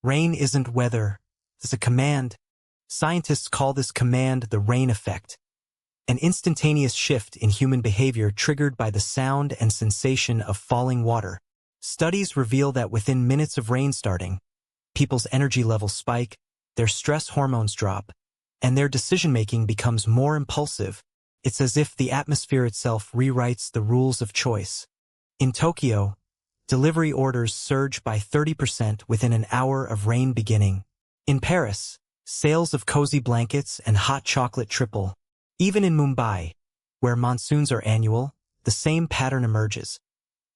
Rain isn't weather. It's a command. Scientists call this command the rain effect, an instantaneous shift in human behavior triggered by the sound and sensation of falling water. Studies reveal that within minutes of rain starting, people's energy levels spike, their stress hormones drop, and their decision-making becomes more impulsive. It's as if the atmosphere itself rewrites the rules of choice. In Tokyo, delivery orders surge by 30% within an hour of rain beginning. In Paris, sales of cozy blankets and hot chocolate triple. Even in Mumbai, where monsoons are annual, the same pattern emerges.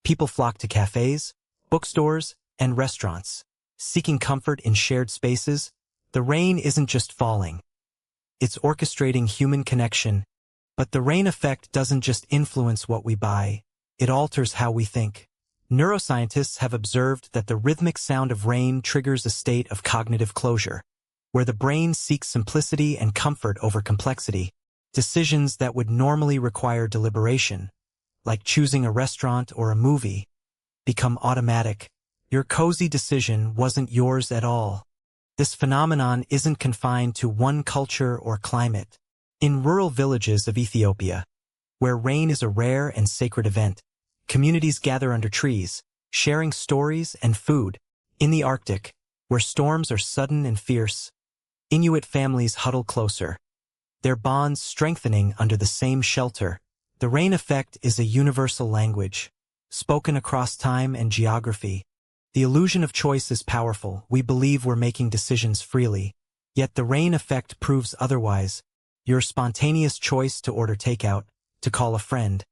People flock to cafes, bookstores, and restaurants, seeking comfort in shared spaces. The rain isn't just falling. It's orchestrating human connection. But the rain effect doesn't just influence what we buy, it alters how we think. Neuroscientists have observed that the rhythmic sound of rain triggers a state of cognitive closure, where the brain seeks simplicity and comfort over complexity. Decisions that would normally require deliberation, like choosing a restaurant or a movie, become automatic. Your cozy decision wasn't yours at all. This phenomenon isn't confined to one culture or climate. In rural villages of Ethiopia, where rain is a rare and sacred event, communities gather under trees, sharing stories and food. In the Arctic, where storms are sudden and fierce, Inuit families huddle closer, their bonds strengthening under the same shelter. The rain effect is a universal language, spoken across time and geography. The illusion of choice is powerful. We believe we're making decisions freely, yet the rain effect proves otherwise. Your spontaneous choice to order takeout, to call a friend,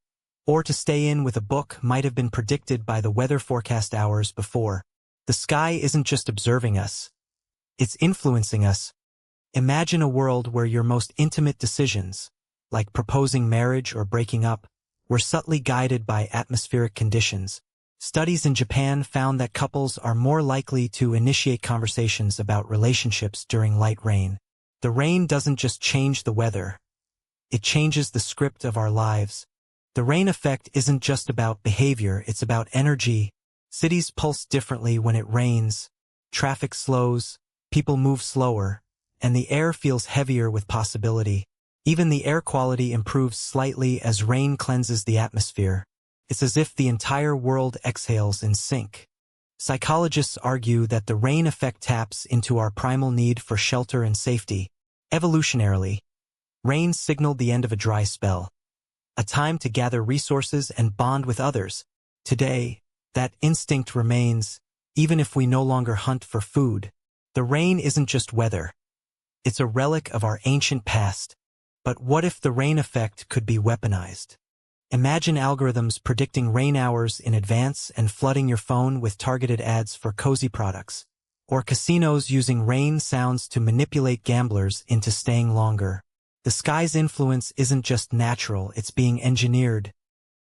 or to stay in with a book might have been predicted by the weather forecast hours before. The sky isn't just observing us, it's influencing us. Imagine a world where your most intimate decisions, like proposing marriage or breaking up, were subtly guided by atmospheric conditions. Studies in Japan found that couples are more likely to initiate conversations about relationships during light rain. The rain doesn't just change the weather, it changes the script of our lives. The rain effect isn't just about behavior, it's about energy. Cities pulse differently when it rains, traffic slows, people move slower, and the air feels heavier with possibility. Even the air quality improves slightly as rain cleanses the atmosphere. It's as if the entire world exhales in sync. Psychologists argue that the rain effect taps into our primal need for shelter and safety. Evolutionarily, rain signaled the end of a dry spell, a time to gather resources and bond with others. Today, that instinct remains, even if we no longer hunt for food. The rain isn't just weather. It's a relic of our ancient past. But what if the rain effect could be weaponized? Imagine algorithms predicting rain hours in advance and flooding your phone with targeted ads for cozy products, or casinos using rain sounds to manipulate gamblers into staying longer. The sky's influence isn't just natural, it's being engineered.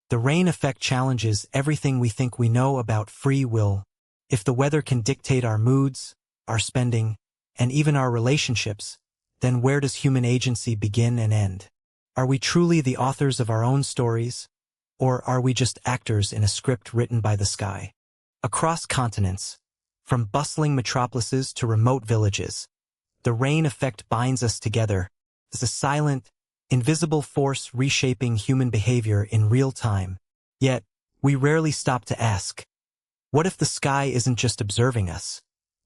The rain effect challenges everything we think we know about free will. If the weather can dictate our moods, our spending, and even our relationships, then where does human agency begin and end? Are we truly the authors of our own stories, or are we just actors in a script written by the sky? Across continents, from bustling metropolises to remote villages, the rain effect binds us together as a silent, invisible force reshaping human behavior in real time. Yet, we rarely stop to ask, what if the sky isn't just observing us?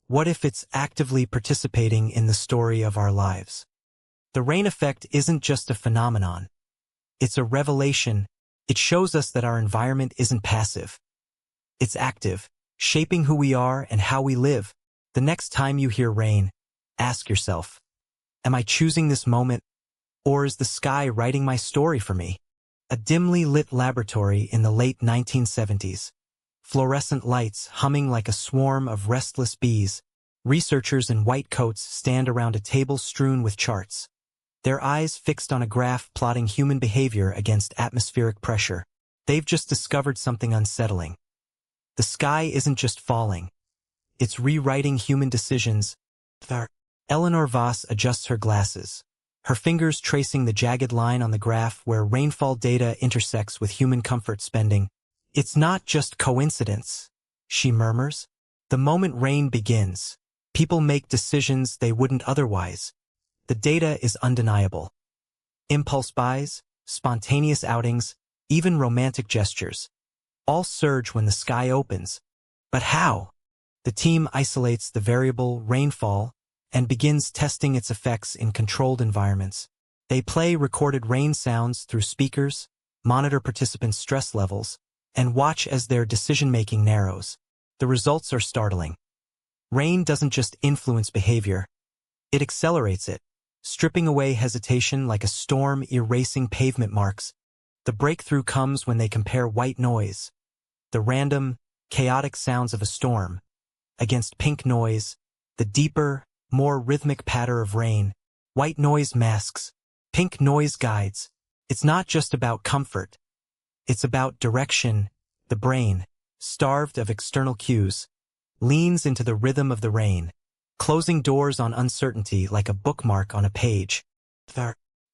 What if it's actively participating in the story of our lives? The rain effect isn't just a phenomenon. It's a revelation. It shows us that our environment isn't passive. It's active, shaping who we are and how we live. The next time you hear rain, ask yourself, am I choosing this moment, or is the sky writing my story for me? A dimly lit laboratory in the late 1970s. Fluorescent lights humming like a swarm of restless bees. Researchers in white coats stand around a table strewn with charts, their eyes fixed on a graph plotting human behavior against atmospheric pressure. They've just discovered something unsettling. The sky isn't just falling. It's rewriting human decisions. Eleanor Voss adjusts her glasses, her fingers tracing the jagged line on the graph where rainfall data intersects with human comfort spending. It's not just coincidence, she murmurs. The moment rain begins, People make decisions they wouldn't otherwise. The data is undeniable. Impulse buys, spontaneous outings, even romantic gestures, all surge when the sky opens. But how? The team isolates the variable rainfall and begins testing its effects in controlled environments. They play recorded rain sounds through speakers, monitor participants' stress levels, and watch as their decision-making narrows. The results are startling. Rain doesn't just influence behavior, it accelerates it, stripping away hesitation like a storm erasing pavement marks. The breakthrough comes when they compare white noise, the random, chaotic sounds of a storm, against pink noise, the deeper, more rhythmic patter of rain. White noise masks, pink noise guides. It's not just about comfort. It's about direction. The brain, starved of external cues, leans into the rhythm of the rain, closing doors on uncertainty like a bookmark on a page.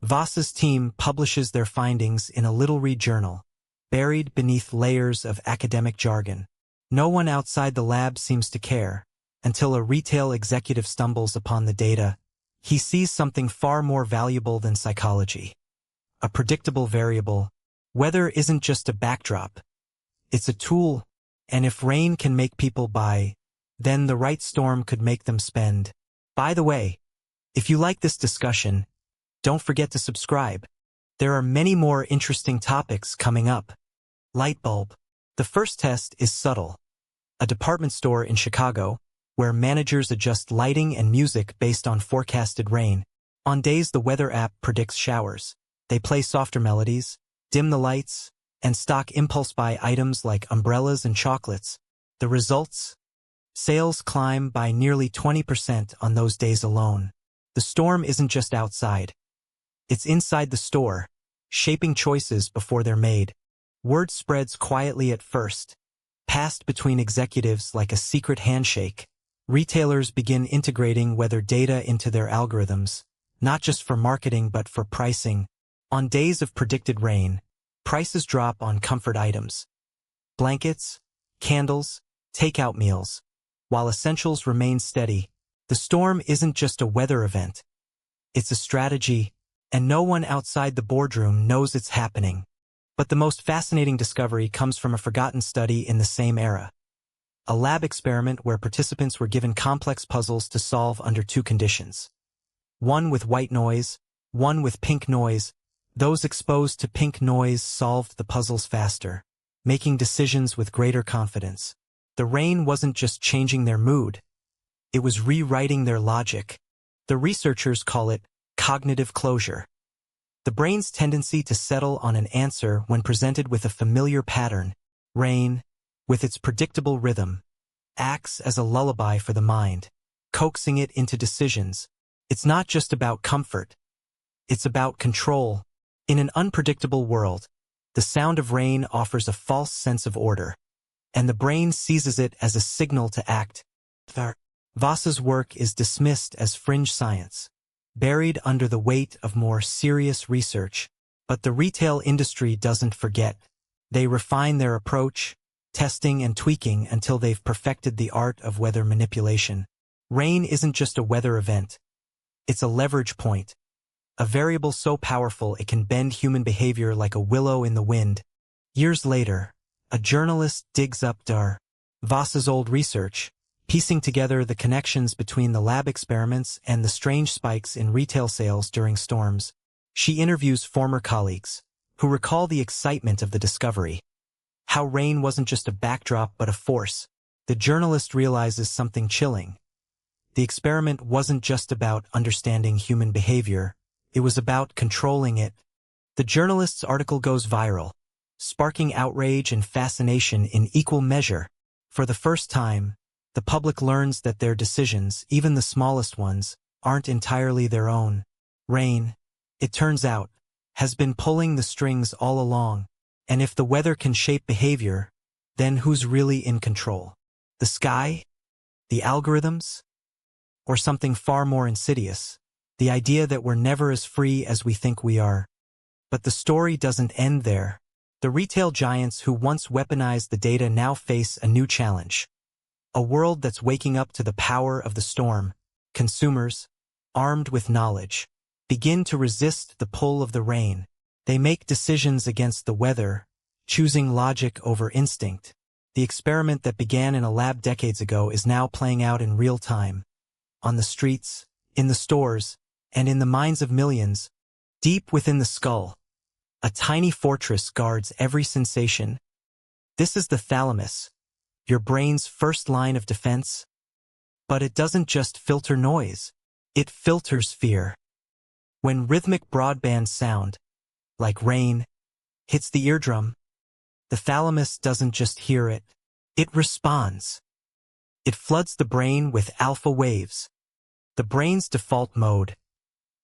Voss's team publishes their findings in a little-read journal, buried beneath layers of academic jargon. No one outside the lab seems to care, until a retail executive stumbles upon the data. He sees something far more valuable than psychology. A predictable variable. Weather isn't just a backdrop. It's a tool, and if rain can make people buy, then the right storm could make them spend. By the way, if you like this discussion, don't forget to subscribe. There are many more interesting topics coming up. Light bulb. The first test is subtle. A department store in Chicago, where managers adjust lighting and music based on forecasted rain. On days the weather app predicts showers, they play softer melodies, dim the lights, and stock impulse buy items like umbrellas and chocolates. The results? Sales climb by nearly 20% on those days alone. The storm isn't just outside. It's inside the store, shaping choices before they're made. Word spreads quietly at first, passed between executives like a secret handshake. Retailers begin integrating weather data into their algorithms, not just for marketing but for pricing. On days of predicted rain, prices drop on comfort items. Blankets, candles, takeout meals. While essentials remain steady, the storm isn't just a weather event. It's a strategy, and no one outside the boardroom knows it's happening. But the most fascinating discovery comes from a forgotten study in the same era. A lab experiment where participants were given complex puzzles to solve under two conditions. One with white noise, one with pink noise. Those exposed to pink noise solved the puzzles faster, making decisions with greater confidence. The rain wasn't just changing their mood, it was rewriting their logic. The researchers call it cognitive closure. The brain's tendency to settle on an answer when presented with a familiar pattern, rain, with its predictable rhythm, acts as a lullaby for the mind, coaxing it into decisions. It's not just about comfort. It's about control. In an unpredictable world, the sound of rain offers a false sense of order, and the brain seizes it as a signal to act. Voss's work is dismissed as fringe science, buried under the weight of more serious research. But the retail industry doesn't forget. They refine their approach, testing and tweaking until they've perfected the art of weather manipulation. Rain isn't just a weather event. It's a leverage point. A variable so powerful it can bend human behavior like a willow in the wind. Years later, a journalist digs up Voss's old research, piecing together the connections between the lab experiments and the strange spikes in retail sales during storms. She interviews former colleagues, who recall the excitement of the discovery. How rain wasn't just a backdrop but a force. The journalist realizes something chilling. The experiment wasn't just about understanding human behavior, it was about controlling it. The journalist's article goes viral, sparking outrage and fascination in equal measure. For the first time, the public learns that their decisions, even the smallest ones, aren't entirely their own. Rain, it turns out, has been pulling the strings all along. And if the weather can shape behavior, then who's really in control? The sky? The algorithms? Or something far more insidious? The idea that we're never as free as we think we are. But the story doesn't end there. The retail giants who once weaponized the data now face a new challenge. A world that's waking up to the power of the storm. Consumers, armed with knowledge, begin to resist the pull of the rain. They make decisions against the weather, choosing logic over instinct. The experiment that began in a lab decades ago is now playing out in real time. On the streets, in the stores, and in the minds of millions. Deep within the skull, a tiny fortress guards every sensation. This is the thalamus, your brain's first line of defense. But it doesn't just filter noise, it filters fear. When rhythmic broadband sound, like rain, hits the eardrum, the thalamus doesn't just hear it, it responds. It floods the brain with alpha waves. The brain's default mode.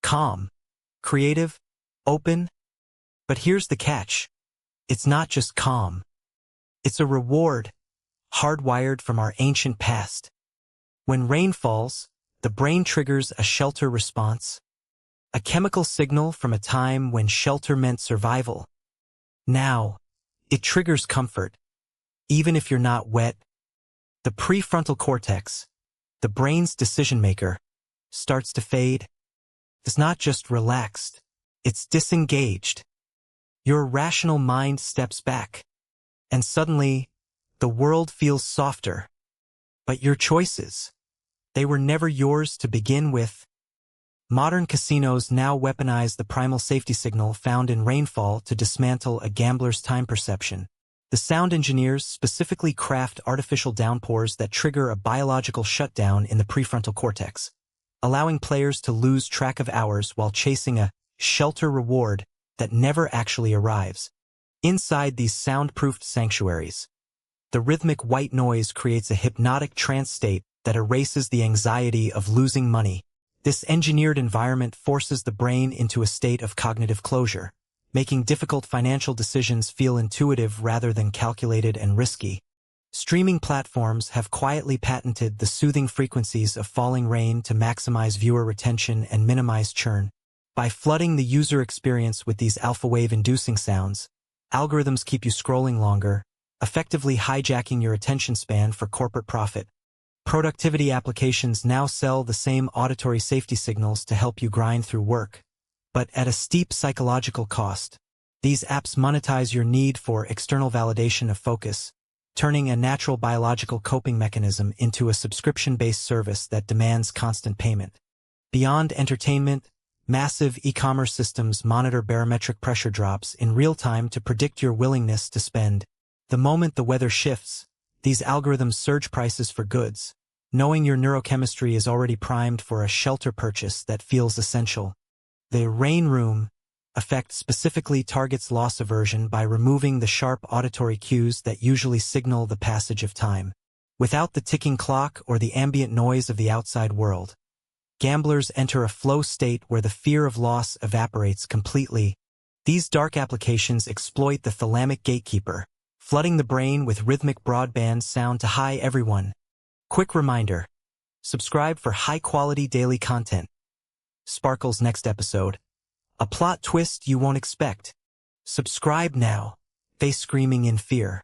Calm, creative, open. But here's the catch. It's not just calm. It's a reward, hardwired from our ancient past. When rain falls, the brain triggers a shelter response, a chemical signal from a time when shelter meant survival. Now, it triggers comfort, even if you're not wet. The prefrontal cortex, the brain's decision maker, starts to fade. It's not just relaxed, it's disengaged. Your rational mind steps back, and suddenly, the world feels softer. But your choices, they were never yours to begin with. Modern casinos now weaponize the primal safety signal found in rainfall to dismantle a gambler's time perception. The sound engineers specifically craft artificial downpours that trigger a biological shutdown in the prefrontal cortex, allowing players to lose track of hours while chasing a shelter reward that never actually arrives. Inside these soundproofed sanctuaries, the rhythmic white noise creates a hypnotic trance state that erases the anxiety of losing money. This engineered environment forces the brain into a state of cognitive closure, making difficult financial decisions feel intuitive rather than calculated and risky. Streaming platforms have quietly patented the soothing frequencies of falling rain to maximize viewer retention and minimize churn. By flooding the user experience with these alpha wave-inducing sounds, algorithms keep you scrolling longer, effectively hijacking your attention span for corporate profit. Productivity applications now sell the same auditory safety signals to help you grind through work, but at a steep psychological cost. These apps monetize your need for external validation of focus, turning a natural biological coping mechanism into a subscription-based service that demands constant payment. Beyond entertainment, massive e-commerce systems monitor barometric pressure drops in real time to predict your willingness to spend. The moment the weather shifts, these algorithms surge prices for goods, knowing your neurochemistry is already primed for a shelter purchase that feels essential. The rain room effect specifically targets loss aversion by removing the sharp auditory cues that usually signal the passage of time. Without the ticking clock or the ambient noise of the outside world, gamblers enter a flow state where the fear of loss evaporates completely. These dark applications exploit the thalamic gatekeeper, flooding the brain with rhythmic broadband sound to high everyone. Quick reminder, subscribe for high-quality daily content. Sparkle's next episode, a plot twist you won't expect. Subscribe now, face screaming in fear.